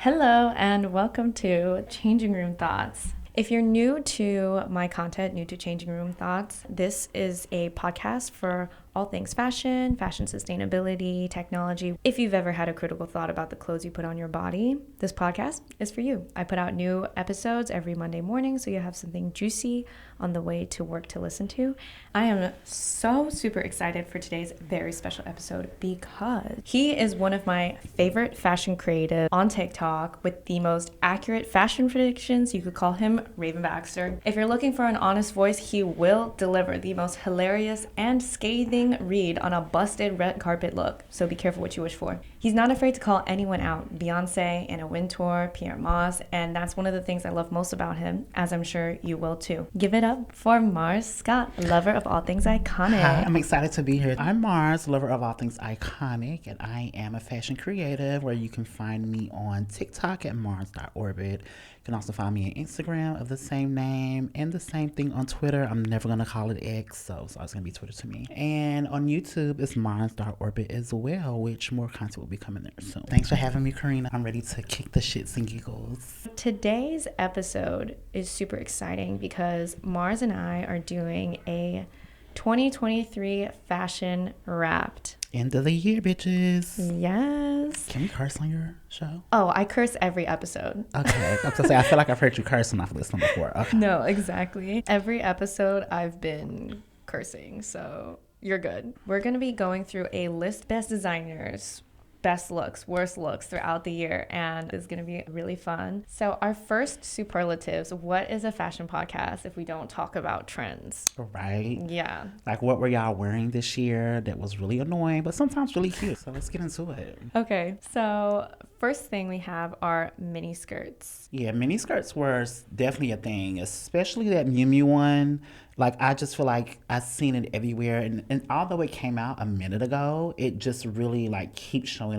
Hello, and welcome to Changing Room Thoughts. If you're new to my content, new to Changing Room Thoughts, this is a podcast for all things fashion, fashion sustainability, technology. If you've ever had a critical thought about the clothes you put on your body, this podcast is for you. I put out new episodes every Monday morning, so you have something juicy on the way to work to listen to. I am so super excited for today's very special episode because he is one of my favorite fashion creatives on TikTok with the most accurate fashion predictions. You could call him Raven Baxter. If you're looking for an honest voice, he will deliver the most hilarious and scathing read on a busted red carpet look, so be careful what you wish for. He's not afraid to call anyone out, Beyonce, Anna Wintour, Pierre Moss, and that's one of the things I love most about him, as I'm sure you will too. Give it up for Mars Scott, lover of all things iconic. Hi, I'm excited to be here. I'm Mars, lover of all things iconic, and I am a fashion creative where you can find me on TikTok at mars.orbit. You can also find me on Instagram of the same name and the same thing on Twitter. I'm never going to call it X, so it's always going to be Twitter to me. And on YouTube, it's mars.orbit as well, which more content will be coming there soon. Thanks for having me, Karina. I'm ready to kick the shits and giggles. Today's episode is super exciting because Mars and I are doing a 2023 fashion wrapped. End of the year, bitches. Yes. Can we curse on your show? Oh, I curse every episode. Okay. I was gonna say, I feel like I've heard you curse enough listening before. Okay. No, exactly. Every episode I've been cursing, so you're good. We're going to be going through a list best designers, best looks, worst looks throughout the year, and it's going to be really fun. So our first superlatives, what is a fashion podcast if we don't talk about trends? Right? Yeah. Like, what were y'all wearing this year that was really annoying, but sometimes really cute? So let's get into it. Okay, so first thing we have are mini skirts. Yeah, mini skirts were definitely a thing, especially that Miu Miu one. Like, I just feel like I've seen it everywhere. And although it came out a minute ago, it just really, like, keeps showing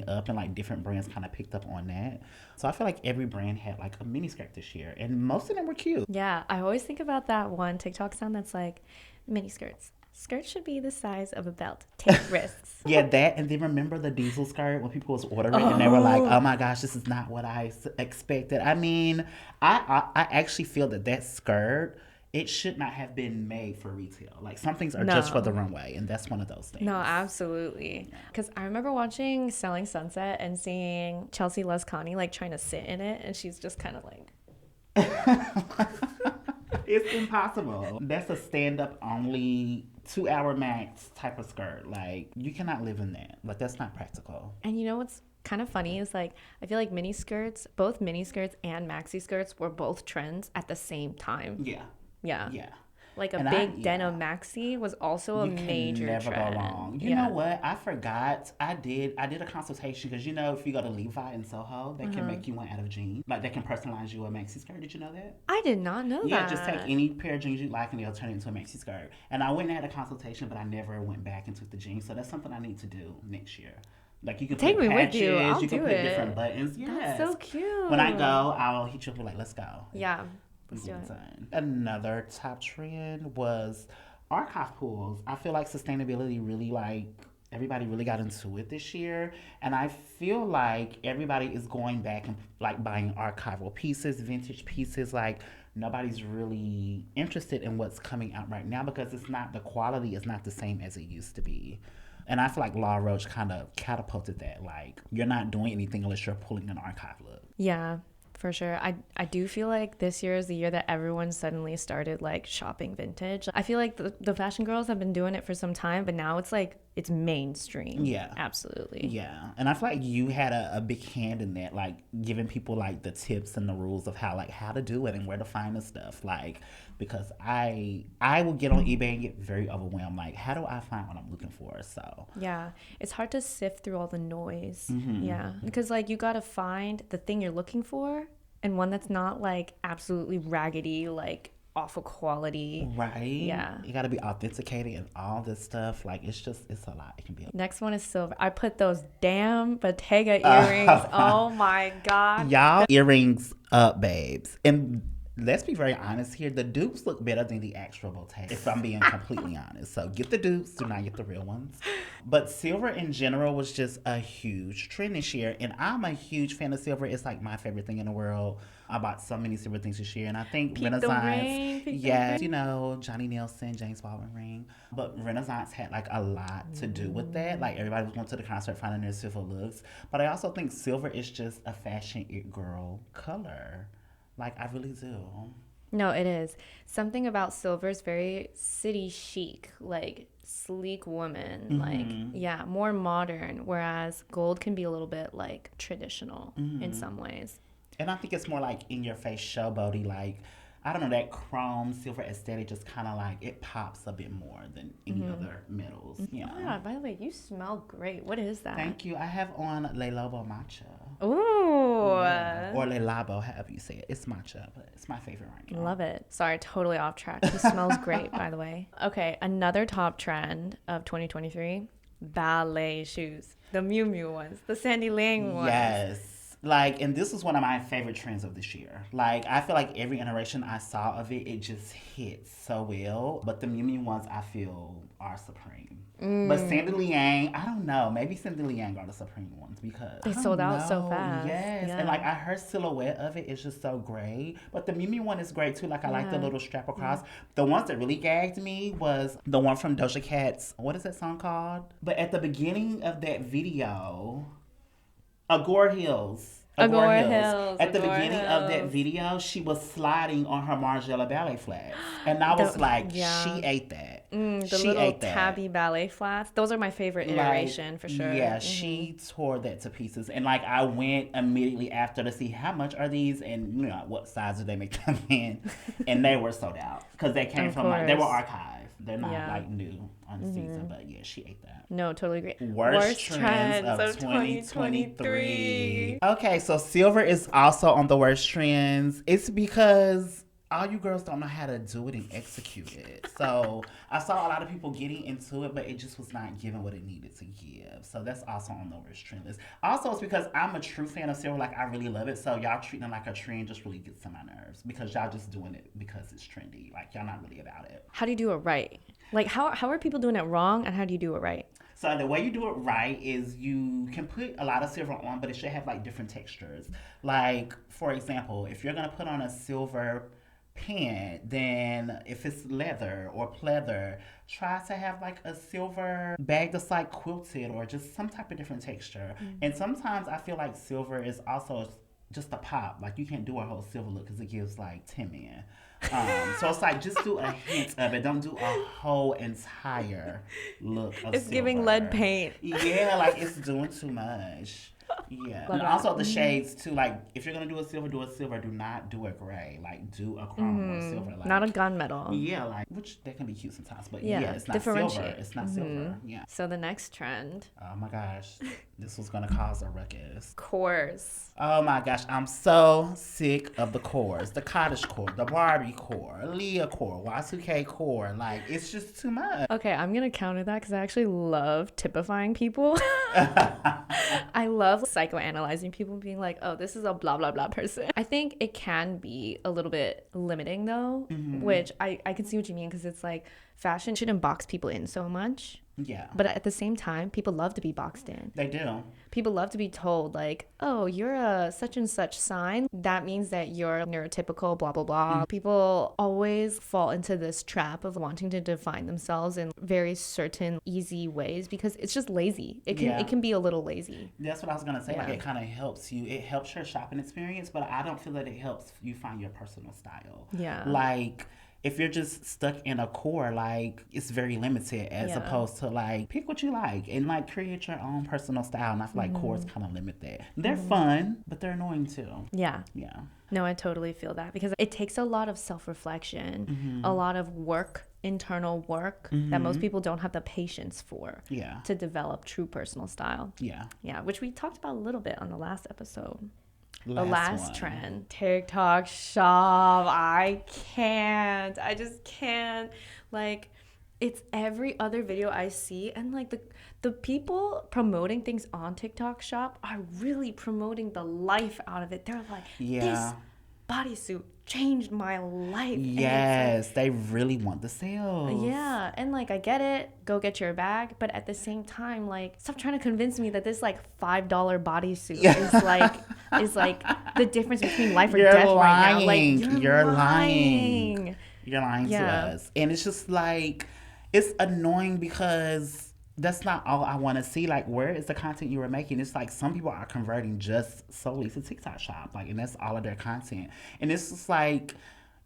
up. And, like, different brands kind of picked up on that. So I feel like every brand had, like, a mini skirt this year. And most of them were cute. Yeah, I always think about that one TikTok sound that's like, mini skirts. Skirts should be the size of a belt. Take risks. Yeah, that. And then remember the diesel skirt when people was ordering and they were like, oh my gosh, this is not what I expected. I mean, I actually feel that skirt, it should not have been made for retail. Like, some things are just for the runway, and that's one of those things. No, absolutely. Because I remember watching Selling Sunset and seeing Chelsea Lascani, like, trying to sit in it, and she's just kind of like... It's impossible. That's a stand-up only 2-hour max type of skirt. Like, you cannot live in that. Like, that's not practical. And you know what's kind of funny is, like, I feel like mini skirts, both mini skirts and maxi skirts were both trends at the same time. Yeah. Yeah. Yeah. Like a big denim maxi was also a major never trend. go wrong. You know what? I forgot. I did a consultation because, you know, if you go to Levi in Soho, they can make you one out of jeans. Like, they can personalize you a maxi skirt. Did you know that? I did not know that. Yeah, just take any pair of jeans you like and they'll turn it into a maxi skirt. And I went and had a consultation, but I never went back and took the jeans. So that's something I need to do next year. Like, you can take put me patches, with you. I'll you can do put it. Different buttons. That's Yes. so cute. When I go, I'll hit you up and be like, let's go. Yeah. Let's do it. Another top trend was archive pools. I feel like sustainability really, like, everybody really got into it this year. And I feel like everybody is going back and, like, buying archival pieces, vintage pieces. Like, nobody's really interested in what's coming out right now because the quality is not the same as it used to be. And I feel like Law Roach kind of catapulted that. Like, you're not doing anything unless you're pulling an archive look. Yeah, for sure. I do feel like this year is the year that everyone suddenly started, like, shopping vintage. I feel like the fashion girls have been doing it for some time, but now it's like it's mainstream. Yeah. Absolutely. Yeah. And I feel like you had a big hand in that, like, giving people, like, the tips and the rules of how to do it and where to find the stuff. Like, because I will get on eBay and get very overwhelmed. Like, how do I find what I'm looking for? So yeah, it's hard to sift through all the noise. Mm-hmm. Yeah, because, like, you gotta find the thing you're looking for and one that's not, like, absolutely raggedy, like, awful quality. Right. Yeah. You gotta be authenticated and all this stuff. Like, it's a lot. It can be Next one is silver. I put those damn Bottega earrings. Oh my God. Y'all earrings up, babes. And let's be very honest here. The dupes look better than the actual Bottega, if I'm being completely honest. So get the dupes, do not get the real ones. But silver in general was just a huge trend this year. And I'm a huge fan of silver. It's like my favorite thing in the world. I bought so many silver things this year. And I think Peep the Renaissance, ring, peep the yeah, ring. you know, Johnny Nelson, James Baldwin ring. But Renaissance had like a lot to do with that. Like everybody was going to the concert finding their silver looks. But I also think silver is just a fashion it girl color. Like I really do. No, it is. Something about silver is very city chic, like sleek woman, like, yeah, more modern, whereas gold can be a little bit like traditional in some ways. And I think it's more like in your face showboaty, like I don't know, that chrome silver aesthetic just kind of like it pops a bit more than any other metals. Yeah. Oh my God, by the way, you smell great. What is that? Thank you. I have on Le Lobo matcha. Ooh. Yeah. Or Le Labo, however you say it. It's matcha, but it's my favorite right now. Love it. Sorry, totally off track. He smells great, by the way. Okay, another top trend of 2023, ballet shoes. The Miu Miu ones, the Sandy Liang ones. Yes. Like, and this was one of my favorite trends of this year. Like, I feel like every iteration I saw of it, it just hits so well. But the Miu Miu ones, I feel, are supreme. But Sandy Liang, I don't know. Maybe Sandy Liang are the supreme ones because They sold out so fast. Yes, Yeah. and like her silhouette of it is just so great. But the Miu Miu one is great too. Like I like the little strap across. The ones that really gagged me was the one from Doja Cat's. What is that song called? But at the beginning of that video, Agora Hills. Agora Hills, At the Agora beginning of that Hills. video, she was sliding on her Margiela ballet flats. And I was like, yeah. she ate that. The She little ate that. tabby ballet flats. Those are my favorite Like, iteration for sure. Yeah, she tore that to pieces. And like I went immediately after to see how much are these and you know what size do they make them in. And they were sold out. Because they came Of from like they were course. archived. They're not Yeah. like new on season. But yeah, she ate that. No, totally agree. Worst trends of 2023. Okay, so silver is also on the worst trends. It's because all you girls don't know how to do it and execute it. So I saw a lot of people getting into it, but it just was not giving what it needed to give. So that's also on the worst trend list. Also, it's because I'm a true fan of silver. Like, I really love it. So y'all treating it like a trend just really gets on my nerves because y'all just doing it because it's trendy. Like, y'all not really about it. How do you do it right? Like, how are people doing it wrong, and how do you do it right? So the way you do it right is you can put a lot of silver on, but it should have like different textures. Like, for example, if you're gonna put on a silver pant, then if it's leather or pleather, try to have like a silver bag that's like quilted or just some type of different texture. And sometimes I feel like silver is also just a pop. Like you can't do a whole silver look because it gives like 10 men. So it's like just do a hint of it. Don't do a whole entire look of It's giving lead paint. Yeah, like it's doing too much. Yeah. And also the shades too. Like if you're gonna do a silver, do a silver. Do not do a gray. Like do a chrome or silver. Like, Not a gunmetal. yeah, like which that can be cute sometimes, but Yeah, yeah, it's not differentiate. silver. It's not silver. Yeah. So the next trend, Oh my gosh, this was gonna cause a ruckus. cores. Oh my gosh, I'm so sick of the cores. The cottage core, the Barbie core, Leah core, Y2K core. Like it's just too much. Okay, I'm gonna counter that because I actually love typifying people. I love psychoanalyzing people, being like, oh, this is a blah blah blah person. I think it can be a little bit limiting though, which I can see what you mean because it's like fashion shouldn't box people in so much. Yeah, But at the same time, people love to be boxed in. they do. People love to be told, like, oh, you're a such and such sign. That means that you're neurotypical, blah, blah, blah. People always fall into this trap of wanting to define themselves in very certain, easy ways because it's just lazy. It can be a little lazy. That's what I was gonna say. Like Yeah. it kind of helps you. It helps your shopping experience, but I don't feel that it helps you find your personal style. Yeah. Like if you're just stuck in a core, like it's very limited as Yeah. opposed to like pick what you like and like create your own personal style. And I feel like cores kind of limit that. They're fun, but they're annoying too. Yeah. Yeah. No, I totally feel that because it takes a lot of self-reflection, a lot of work, internal work that most people don't have the patience for Yeah. to develop true personal style. Yeah. Yeah, which we talked about a little bit on the last episode. The Last last one. trend, TikTok shop. I just can't. Like, it's every other video I see, and like the people promoting things on TikTok shop are really promoting the life out of it. They're like, Yeah. this bodysuit changed my life. Yes, they really want the sales. Yeah, and like I get it, go get your bag, but at the same time, like stop trying to convince me that this like $5 bodysuit is like the difference between life or You're death right now. lying. Like You're lying. lying. You're lying to Yeah. us. And it's just like, it's annoying because that's not all I want to see. Like, where is the content you were making? It's like some people are converting just solely to TikTok Shop. Like, and that's all of their content. And it's just like,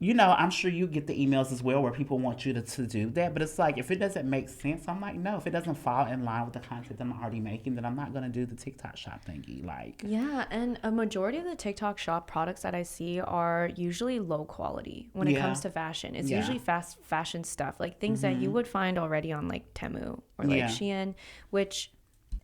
you know, I'm sure you get the emails as well where people want you to do that. But it's like, if it doesn't make sense, I'm like, no, if it doesn't fall in line with the content that I'm already making, then I'm not going to do the TikTok Shop thingy. Like, Yeah, and a majority of the TikTok Shop products that I see are usually low quality when it Yeah. comes to fashion. It's Yeah. usually fast fashion stuff, like things that you would find already on like Temu or like Yeah. Shein, which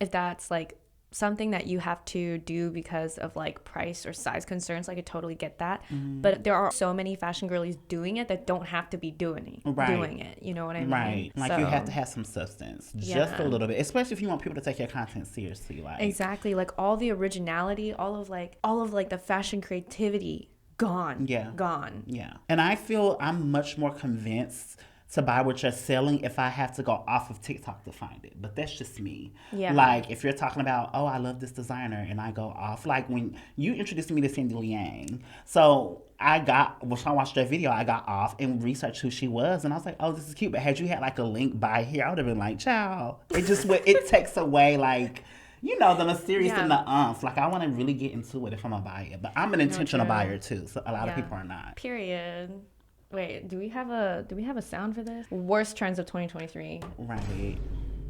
if that's like something that you have to do because of like price or size concerns, like I totally get that. But there are so many fashion girlies doing it that don't have to be doing it. You know what I mean? right. Like, So- you have to have some substance, just Yeah. a little bit, especially if you want people to take your content seriously. Like, Exactly. Like all the originality, all of like the fashion creativity gone. Yeah. Gone. Yeah. And I feel I'm much more convinced to buy what you're selling if I have to go off of TikTok to find it. But that's just me. Yeah. Like, if you're talking about, oh, I love this designer, and I go off, like when you introduced me to Cindy Liang. So I watched that video, I got off and researched who she was. And I was like, oh, this is cute. But had you had like a link by here, I would have been like, ciao. It takes away like, you know, the mysterious Yeah. and the umph. Like, I want to really get into it if I'm a buyer. But I'm an intentional true. buyer too. So a lot of Yeah. people are not. Period. Wait, do we have a sound for this? Worst trends of 2023. Right.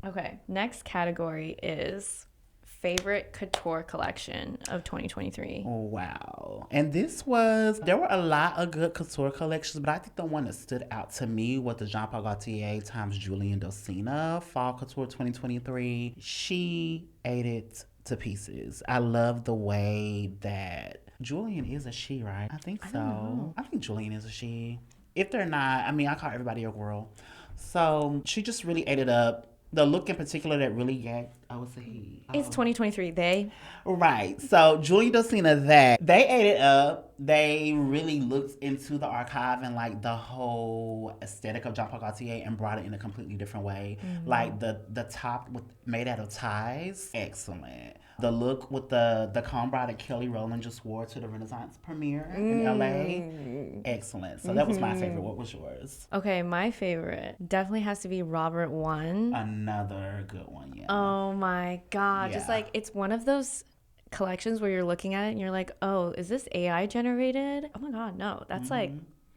Okay. Next category is favorite couture collection of 2023. Wow. And there were a lot of good couture collections, but I think the one that stood out to me was the Jean Paul Gaultier times Julian Docina Fall Couture 2023. She ate it to pieces. I love the way that Julian is a she, right? I think so. I think Julian is a she. If they're not, I mean, I call everybody a girl. So she just really ate it up. The look in particular that really gagged, I would say he. It's 2023. They. Right. So Julian Docina, they ate it up. They really looked into the archive and like the whole aesthetic of Jean Paul Gaultier and brought it in a completely different way. Like the top made out of ties, excellent. The look with the combo that Kelly Rowland just wore to the Renaissance premiere in LA, excellent. So that was my favorite. What was yours? Okay, my favorite definitely has to be Robert One. Another good one, yeah. Oh my God. Just Yeah. like, it's one of those collections where you're looking at it and you're like, oh, is this AI generated? Oh my God, no. That's like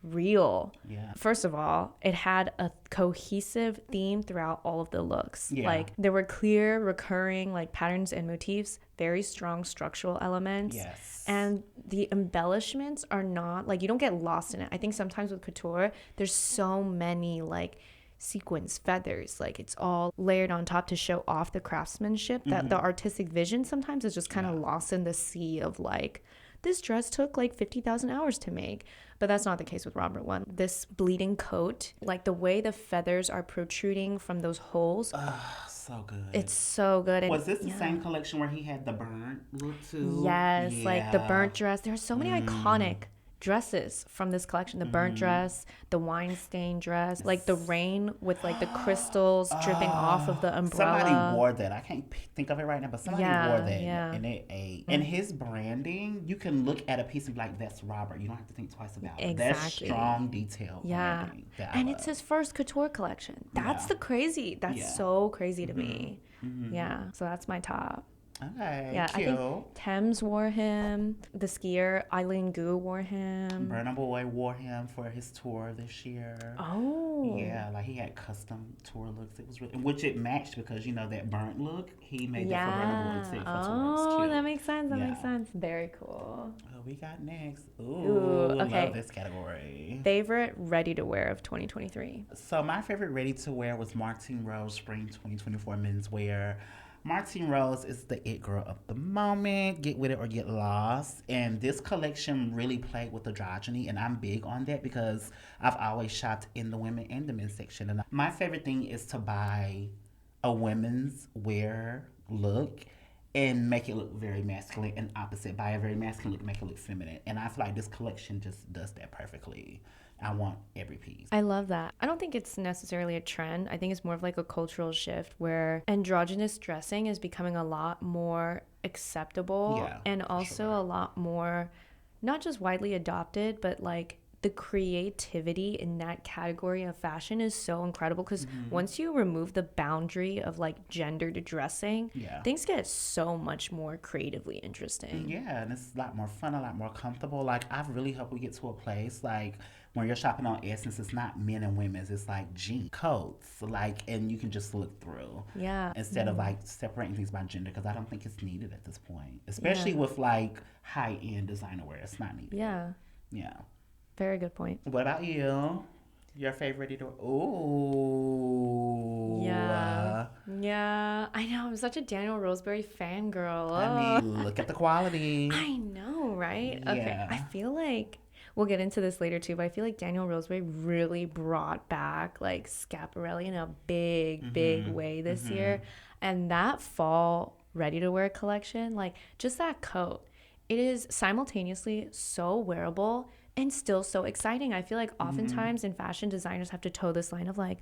real. Yeah. First of all, it had a cohesive theme throughout all of the looks. Yeah. Like there were clear, recurring like patterns and motifs, very strong structural elements. Yes. And the embellishments are not like, you don't get lost in it. I think sometimes with couture, there's so many like sequins, feathers, like it's all layered on top to show off the craftsmanship that the artistic vision sometimes is just kind of lost in the sea of like, this dress took like 50,000 hours to make. But that's not the case with Robert One. This bleeding coat, like the way the feathers are protruding from those holes, So good. it's so good. And Was this the same collection where he had the burnt look too? yes, like the Yeah. burnt dress. There are so many iconic dresses from this collection. The burnt dress, the wine stain dress, like the rain with like the crystals dripping off of the umbrella. Somebody wore that. I can't think of it right now, but somebody Yeah, wore that. yeah. And it ate. And his branding, you can look at a piece and be like, that's Robert. You don't have to think twice about it. That's Exactly. strong detail Yeah. branding that I And it's love. his first couture collection. That's Yeah. the crazy. That's Yeah. so crazy to me. Yeah. So that's my top. Okay, Yeah, cute. I think Thames wore him. The skier Eileen Gu wore him. Burna Boy wore him for his tour this year. Oh. Yeah, like he had custom tour looks. It was really, which it matched because you know that burnt look he made that for Burna Boy too for tour. It's Oh, cute. that makes sense. That Yeah. makes sense. Very cool. What we got next? Ooh, okay. Love this category. Favorite ready to wear of 2023. So my favorite ready to wear was Martine Rose Spring 2024 menswear. Martine Rose is the it girl of the moment. Get with it or get lost. And this collection really played with androgyny, and I'm big on that because I've always shopped in the women and the men's section. And my favorite thing is to buy a women's wear look and make it look very masculine, and opposite by a very masculine look, make it look feminine. And I feel like this collection just does that perfectly. I want every piece. I love that. I don't think it's necessarily a trend. I think it's more of like a cultural shift where androgynous dressing is becoming a lot more acceptable Yeah, and for also sure. a lot more not just widely adopted, but like the creativity in that category of fashion is so incredible because once you remove the boundary of like gendered dressing, Yeah. things get so much more creatively interesting. Yeah, and it's a lot more fun, a lot more comfortable. Like, I really hope we get to a place like when you're shopping on Essence, it's not men and women's, it's like jeans, coats, like, and you can just look through Yeah. instead of like separating things by gender because I don't think it's needed at this point, Yeah. especially with like high end designer wear. It's not needed. Yeah. Yeah. Very good point. What about you? Your favorite either? Ooh. Yeah. Yeah. I know. I'm such a Daniel Roseberry fangirl. I Oh. mean, look at the quality. I know, right? Okay. I Yeah. feel like we'll get into this later too, but I feel like Daniel Roseberry really brought back like Schiaparelli in a big, big way this year. And that fall ready to wear collection, like just that coat, it is simultaneously so wearable and still so exciting. I feel like oftentimes in fashion, designers have to toe this line of like,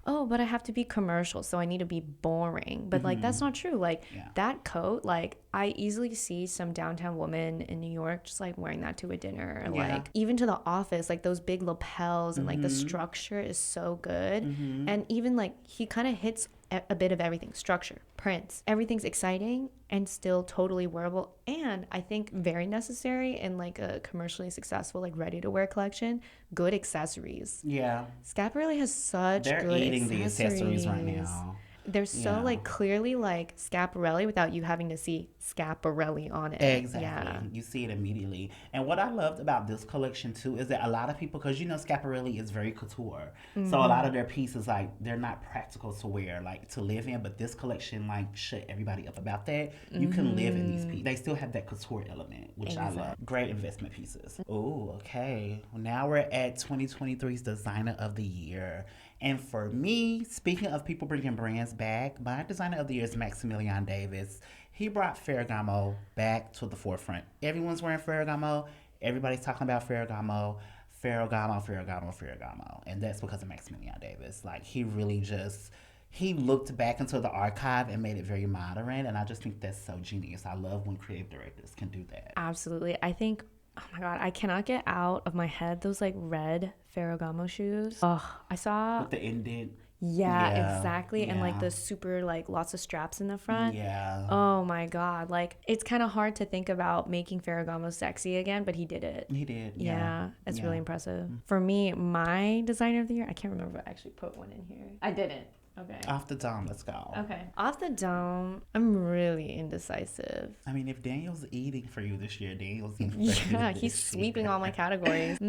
oh, but I have to be commercial, so I need to be boring. But like that's not true. Like Yeah. that coat, like I easily see some downtown woman in New York just like wearing that to a dinner, or Yeah. like even to the office, like those big lapels and like the structure is so good. And even like he kind of hits a bit of everything: structure, prints, everything's exciting and still totally wearable, and I think very necessary in like a commercially successful like ready to wear collection. Good accessories. Yeah. Schiaparelli has such They're good eating the accessories right now. They're so Yeah. like clearly like Schiaparelli without you having to see Schiaparelli on it. Exactly. Yeah. You see it immediately. And what I loved about this collection too is that a lot of people, because you know Schiaparelli is very couture, so a lot of their pieces like they're not practical to wear, like to live in. But this collection like shut everybody up about that. You can live in these pieces. They still have that couture element, which I love. Great investment pieces. Oh, okay. Now we're at 2023's Designer of the Year. And for me, speaking of people bringing brands back, my designer of the year is Maximilian Davis. He brought Ferragamo back to the forefront. Everyone's wearing Ferragamo. Everybody's talking about Ferragamo. Ferragamo, Ferragamo, Ferragamo. And that's because of Maximilian Davis. Like, he really just, he looked back into the archive and made it very modern. And I just think that's so genius. I love when creative directors can do that. Absolutely. I think, oh my God, I cannot get out of my head those like red Ferragamo shoes. Oh, I saw, With the indent. yeah, exactly. And like yeah. the super, like lots of straps in the front. Yeah. Oh my God. Like it's kind of hard to think about making Ferragamo sexy again, but he did it. He did. Yeah, it's Yeah. really impressive. For me, my designer of the year, I can't remember if I actually put one in here. I didn't. Okay. Off the dome, let's go. Okay. Off the dome, I'm really indecisive. I mean, if Daniel's eating for you this year, Daniel's eating for you Yeah, this he's year. sweeping all my categories.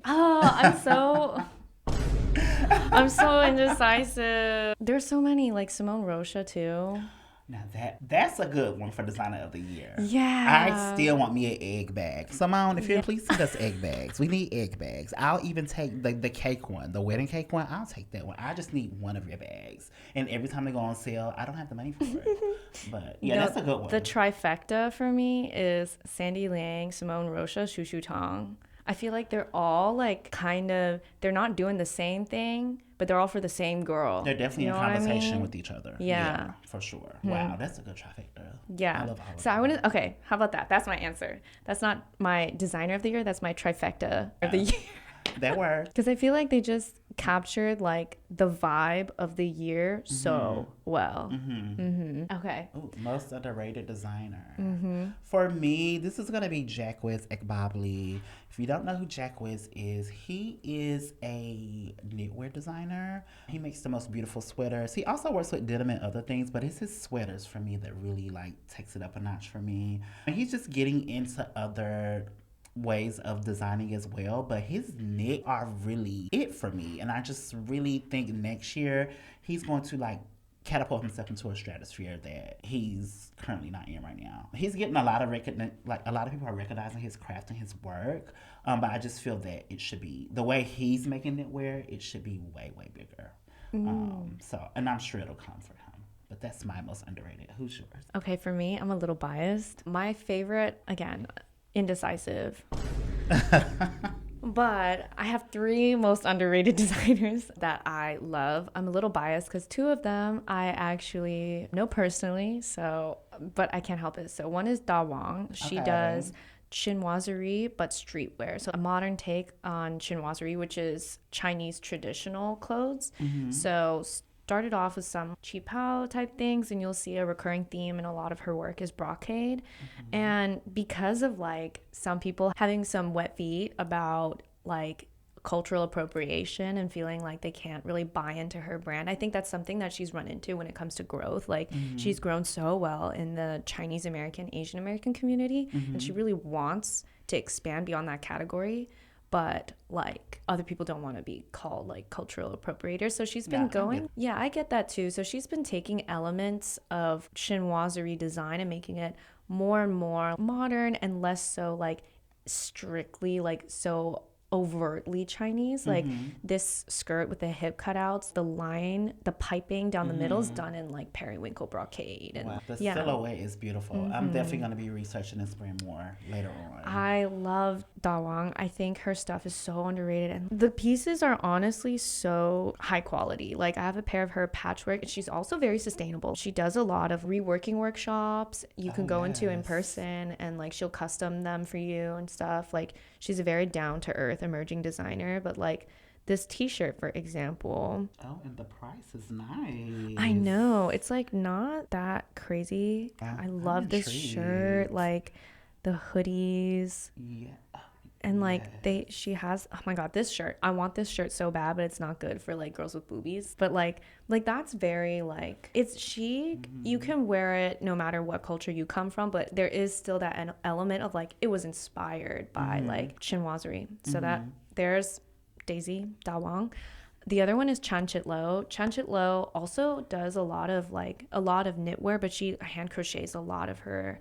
Oh, I'm so indecisive. There's so many, like Simone Rocha too. Now that's a good one for designer of the year. Yeah. I still want me an egg bag. Simone, if you're please send us egg bags. We need egg bags. I'll even take the cake one, the wedding cake one. I'll take that one. I just need one of your bags. And every time they go on sale, I don't have the money for it. But yeah, No, that's a good one. The trifecta for me is Sandy Liang, Simone Rocha, Shu Shu Tong. I feel like they're all like kind of, they're not doing the same thing, but they're all for the same girl. They're definitely You in know what I conversation mean? with each other. Yeah. For sure. Wow, that's a good trifecta. Yeah. I love all of So I them. want to, okay, how about that? That's my answer. That's not my designer of the year. That's my trifecta of the year. That works. Because I feel like they just captured like the vibe of the year so well. Okay. Ooh, most underrated designer. Mm-hmm. For me, this is going to be Jacquez Ekbabli. If you don't know who Jacquez is, he is a knitwear designer. He makes the most beautiful sweaters. He also works with denim and other things, but it's his sweaters for me that really like takes it up a notch for me. And he's just getting into other ways of designing as well, but his knit are really it for me. And I just really think next year he's going to like catapult himself into a stratosphere that he's currently not in right now. He's getting a lot of like a lot of people are recognizing his craft and his work, but I just feel that it should be the way he's making knitwear. It should be way bigger. So, and I'm sure it'll come for him. But that's my most underrated. Who's yours? Okay, for me, I'm a little biased. My favorite, again, indecisive. But I have three most underrated designers that I love. I'm a little biased because two of them I actually know personally, so but I can't help it. So one is Da Wang. She Okay. does chinoiserie but streetwear. So a modern take on chinoiserie, which is Chinese traditional clothes. So started off with some qipao type things, and you'll see a recurring theme in a lot of her work is brocade. And because of like some people having some wet feet about like cultural appropriation and feeling like they can't really buy into her brand, I think that's something that she's run into when it comes to growth. Like she's grown so well in the Chinese American, Asian American community, and she really wants to expand beyond that category, but like other people don't want to be called like cultural appropriators. So she's been I get that too. So she's been taking elements of chinoiserie design and making it more and more modern and less so like strictly like so overtly Chinese. Like this skirt with the hip cutouts, the line, the piping down the middle is done in like periwinkle brocade. And Wow. The silhouette is beautiful. I'm definitely going to be researching this brand more later on. I love Da Wang. I think her stuff is so underrated, and the pieces are honestly so high quality. Like I have a pair of her patchwork, and she's also very sustainable. She does a lot of reworking workshops you can go into in person, and like she'll custom them for you and stuff. Like she's a very down to earth emerging designer, but like this t-shirt, for example. Oh, and the price is nice. I know. It's like not that crazy. I love this shirt. Like the hoodies. Yeah. And like she has, oh my God, this shirt. I want this shirt so bad, but it's not good for like girls with boobies. But like that's very like, it's chic. You can wear it no matter what culture you come from, but there is still that element of like, it was inspired by like chinoiserie. So that there's Daisy Da Wang. The other one is Chan Chit Lo. Chan Chit Lo also does a lot of knitwear, but she hand crochets a lot of her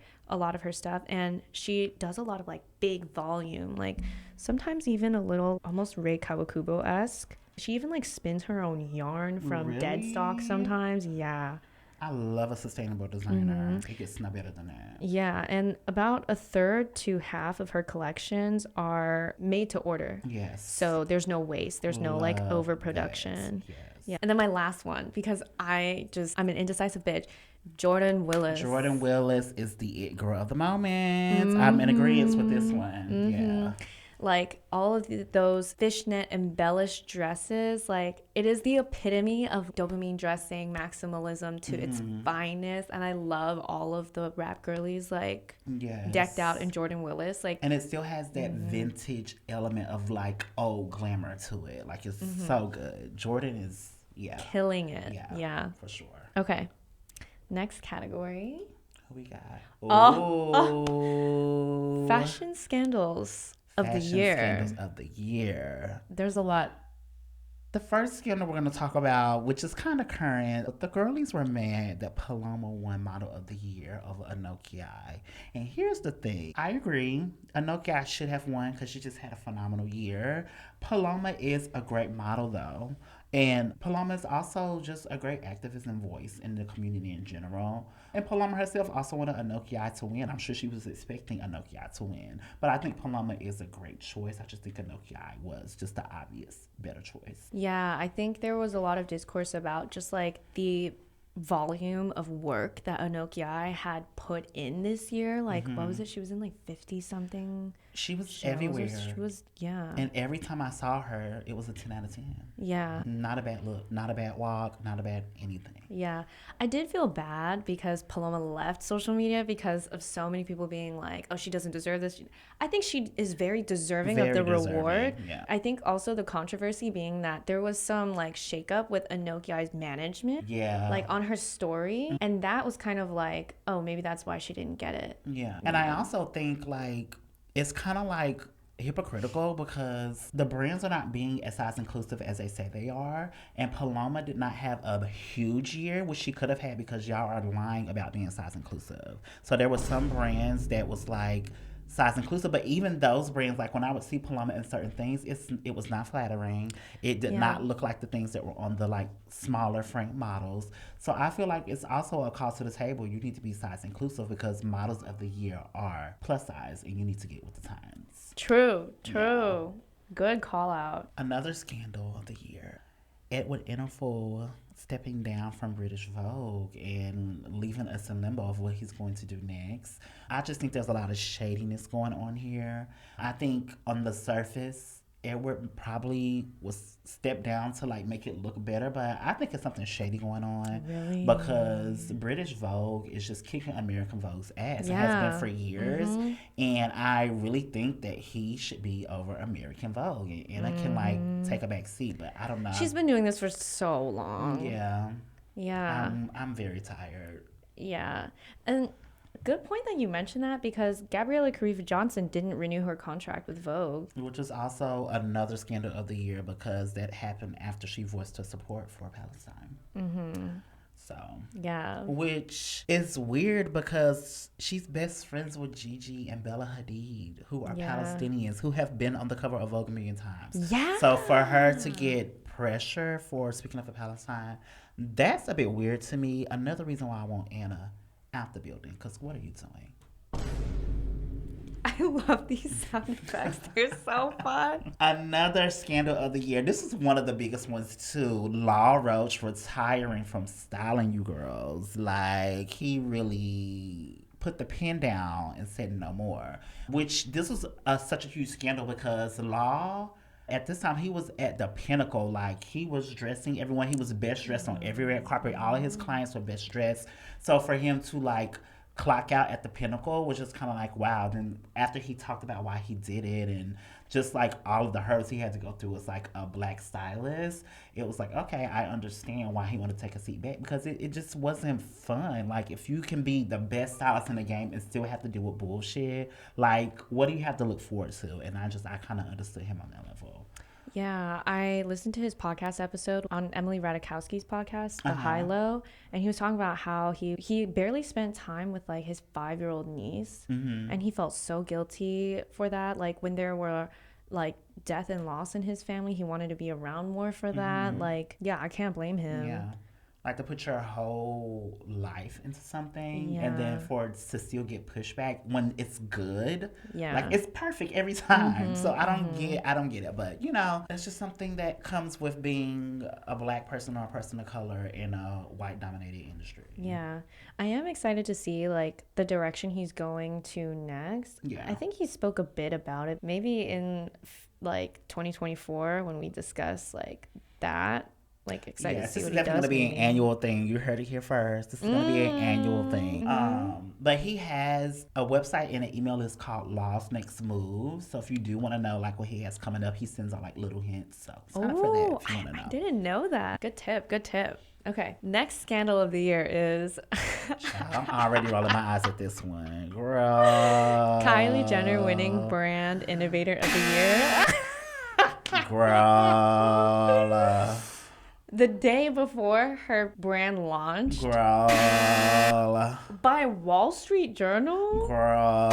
stuff, and she does a lot of like big volume, like sometimes even a little almost Rei Kawakubo-esque. She even like spins her own yarn from dead stock sometimes. Yeah. I love a sustainable designer. It gets no better than that. Yeah, and about a third to half of her collections are made to order. Yes. So there's no waste. There's no like overproduction. Yes. Yeah. And then my last one, because I'm an indecisive bitch. Jordan Willis. Jordan Willis is the it girl of the moment. I'm in agreement with this one. Yeah. Like all of those fishnet embellished dresses, like it is the epitome of dopamine dressing, maximalism to its finest. And I love all of the rap girlies like decked out in Jordan Willis. Like, and it still has that vintage element of like old glamour to it. Like it's so good. Jordan is killing it. Yeah. For sure. Okay. Next category. Who we got? Fashion scandals of the year. Scandals of the year. There's a lot. The first scandal we're going to talk about, which is kind of current, the girlies were mad that Paloma won Model of the Year over Anoki. And here's the thing. I agree. Anoki should have won because she just had a phenomenal year. Paloma is a great model, though. And Paloma is also just a great activist and voice in the community in general. And Paloma herself also wanted Anoki to win. I'm sure she was expecting Anoki to win. But I think Paloma is a great choice. I just think Anoki was just the obvious better choice. Yeah, I think there was a lot of discourse about just like the volume of work that Anoki had put in this year. Like, what was it? She was in like 50 something. She was everywhere. She was, yeah. And every time I saw her, it was a 10 out of 10. Yeah. Not a bad look, not a bad walk, not a bad anything. Yeah. I did feel bad because Paloma left social media because of so many people being like, oh, she doesn't deserve this. I think she is very deserving of the reward. Yeah. I think also the controversy being that there was some like shakeup with Anoki's management. Yeah. Like on her story. And that was kind of like, oh, maybe that's why she didn't get it. Yeah. And I also think like it's kind of like hypocritical because the brands are not being as size inclusive as they say they are, and Paloma did not have a huge year, which she could have had because y'all are lying about being size inclusive. So there were some brands that was like size inclusive. But even those brands, like when I would see Paloma in certain things, it was not flattering. It did Yeah. not look like the things that were on the like smaller frame models. So I feel like it's also a call to the table. You need to be size inclusive because models of the year are plus size, and you need to get with the times. True. Good call out. Another scandal of the year: Edward Enninful stepping down from British Vogue and leaving us in limbo of what he's going to do next. I just think there's a lot of shadiness going on here. I think on the surface, Edward probably was stepped down to like make it look better, but I think it's something shady going on. Really? Because British Vogue is just kicking American Vogue's ass. It has Yeah. been for years, and I really think that he should be over American Vogue, and Anna can like take a back seat, but I don't know. She's been doing this for so long. Yeah. Yeah. I'm very tired. Yeah. And good point that you mentioned that because Gabriella Kareev Johnson didn't renew her contract with Vogue. Which is also another scandal of the year because that happened after she voiced her support for Palestine. So, Yeah. which is weird because she's best friends with Gigi and Bella Hadid, who are Yeah. Palestinians, who have been on the cover of Vogue a million times. Yeah. So for her to get pressure for speaking up for Palestine, that's a bit weird to me. Another reason why I want Anna out the building, because what are you doing? I love these sound effects. They're so fun. Another scandal of the year. This is one of the biggest ones too. Law Roach retiring from styling you girls. Like he really put the pen down and said no more. Which this was such a huge scandal because Law at this time he was at the pinnacle. Like he was dressing everyone. He was best dressed on every red carpet. All of his clients were best dressed. So for him to like clock out at the pinnacle was just kind of like wow. Then after he talked about why he did it and just like all of the hurdles he had to go through as like a black stylist, it was like okay, I understand why he wanted to take a seat back because it just wasn't fun. Like if you can be the best stylist in the game and still have to deal with bullshit, like what do you have to look forward to? And I kind of understood him on that level. Yeah, I listened to his podcast episode on Emily Ratajkowski's podcast, The High Low, and he was talking about how he barely spent time with like his 5-year-old niece, and he felt so guilty for that. Like when there were like death and loss in his family, he wanted to be around more for that. Like, yeah, I can't blame him. Yeah. Like to put your whole life into something and then Yeah. for it to still get pushback when it's good. Yeah. Like it's perfect every time. So I don't get it. But you know, it's just something that comes with being a black person or a person of color in a white dominated industry. Yeah, I am excited to see like the direction he's going to next. Yeah. I think he spoke a bit about it maybe in like 2024 when we discuss like that. Like excited Yes, to see this what is he definitely does. going to be an maybe. annual thing. You heard it here first. This is going to be an annual thing. But he has a website and an email list called Law's Next Move. So if you do want to know like what he has coming up, he sends out like little hints. So sign up for that Oh, if you want to know. I didn't know that. Good tip. Good tip. Okay, next scandal of the year is I'm already rolling my eyes at this one. Girl. Kylie Jenner winning Brand Innovator of the Year. Girl. The day before her brand launched Girl. by Wall Street Journal. Girl.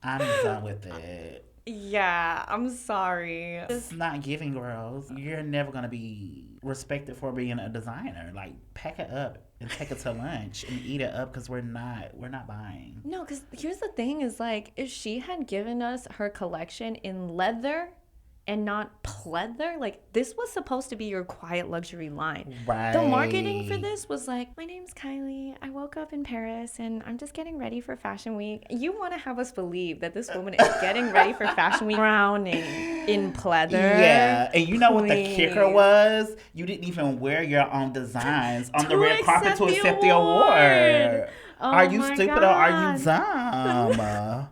I'm done with it. Yeah, I'm sorry. It's not giving, girls. You're never gonna be respected for being a designer. Like, pack it up and take it to lunch and eat it up because we're not buying. No, because here's the thing is like, if she had given us her collection in leather and not pleather, like this was supposed to be your quiet luxury line. Right. The marketing for this was like, my name's Kylie. I woke up in Paris and I'm just getting ready for Fashion Week. You want to have us believe that this woman is getting ready for Fashion Week drowning in pleather. Yeah, and you know what the kicker Please. was? You didn't even wear your own designs on the To red carpet accept to the accept the award. award. Oh Are you my stupid or are you God. dumb?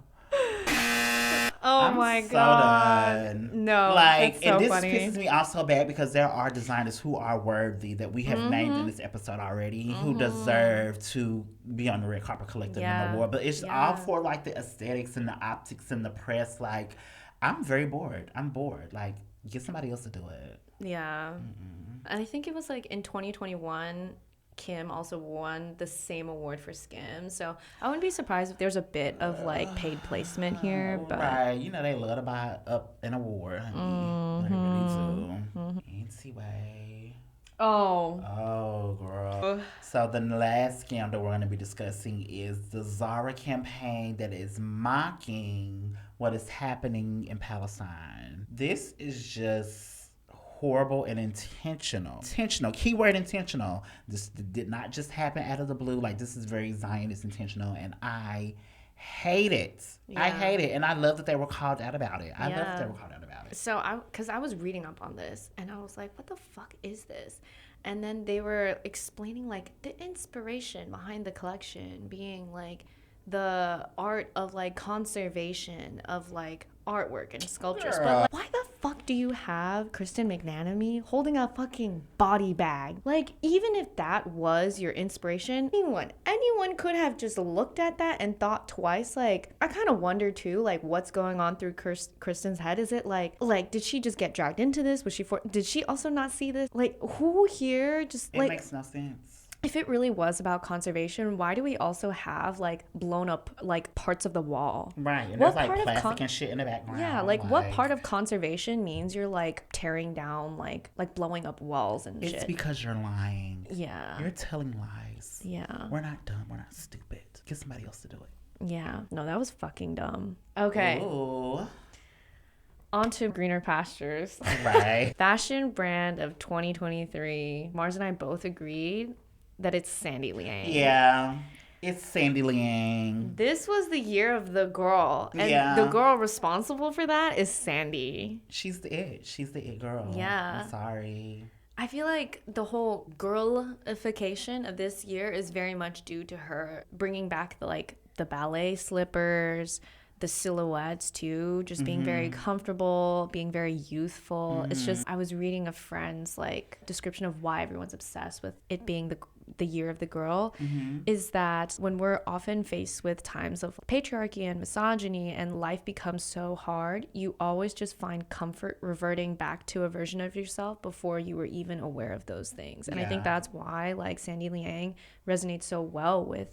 Oh I'm my so God. done. No, like, that's so and this funny. pisses me off so bad because there are designers who are worthy that we have named Mm-hmm. in this episode already who deserve to be on the red carpet collecting Yeah. an award. But it's Yeah. all for like the aesthetics and the optics and the press. Like, I'm very bored. I'm bored. Like, get somebody else to do it. Yeah. And I think it was like in 2021 Kim also won the same award for Skims. So I wouldn't be surprised if there's a bit of like paid placement here. But Right, you know they love to buy up an award, honey. They really do. Anyway. oh, Oh, girl. So the last scandal we're going to be discussing is the Zara campaign that is mocking what is happening in Palestine. This is just horrible and intentional. Intentional. Keyword intentional. This did not just happen out of the blue. Like, this is very Zionist intentional, and I hate it. I hate it, and I love that they were called out about it. I love that they were called out about it. So because I was reading up on this and I was like, what the fuck is this? And then they were explaining like the inspiration behind the collection being like the art of like conservation of like artwork and sculptures. But like, why the fuck do you have Kristen McManamy holding a fucking body bag? Like, even if that was your inspiration, anyone could have just looked at that and thought twice. Like, I kind of wonder too, like, what's going on through Kristen's head? Is it like did she just get dragged into this? Did she also not see this? Like, who here just like, it makes no sense. If it really was about conservation, why do we also have like blown up like parts of the wall? Right, and there's like plastic and shit in the background. Yeah, like what part of conservation means you're like tearing down like blowing up walls and shit? It's because you're lying. Yeah. You're telling lies. Yeah. We're not dumb. We're not stupid. Get somebody else to do it. Yeah. No, that was fucking dumb. Okay. Ooh. On to greener pastures. Right. Fashion brand of 2023. Mars and I both agreed that it's Sandy Liang. Yeah, it's Sandy Liang. This was the year of the girl. And the girl responsible for that is Sandy. She's the it. She's the it girl. Yeah. I'm sorry. I feel like the whole girlification of this year is very much due to her bringing back the ballet slippers, the silhouettes too, just being very comfortable, being very youthful. It's just, I was reading a friend's like description of why everyone's obsessed with it being the year of the girl, is that when we're often faced with times of patriarchy and misogyny and life becomes so hard, you always just find comfort reverting back to a version of yourself before you were even aware of those things. And I think that's why like Sandy Liang resonates so well with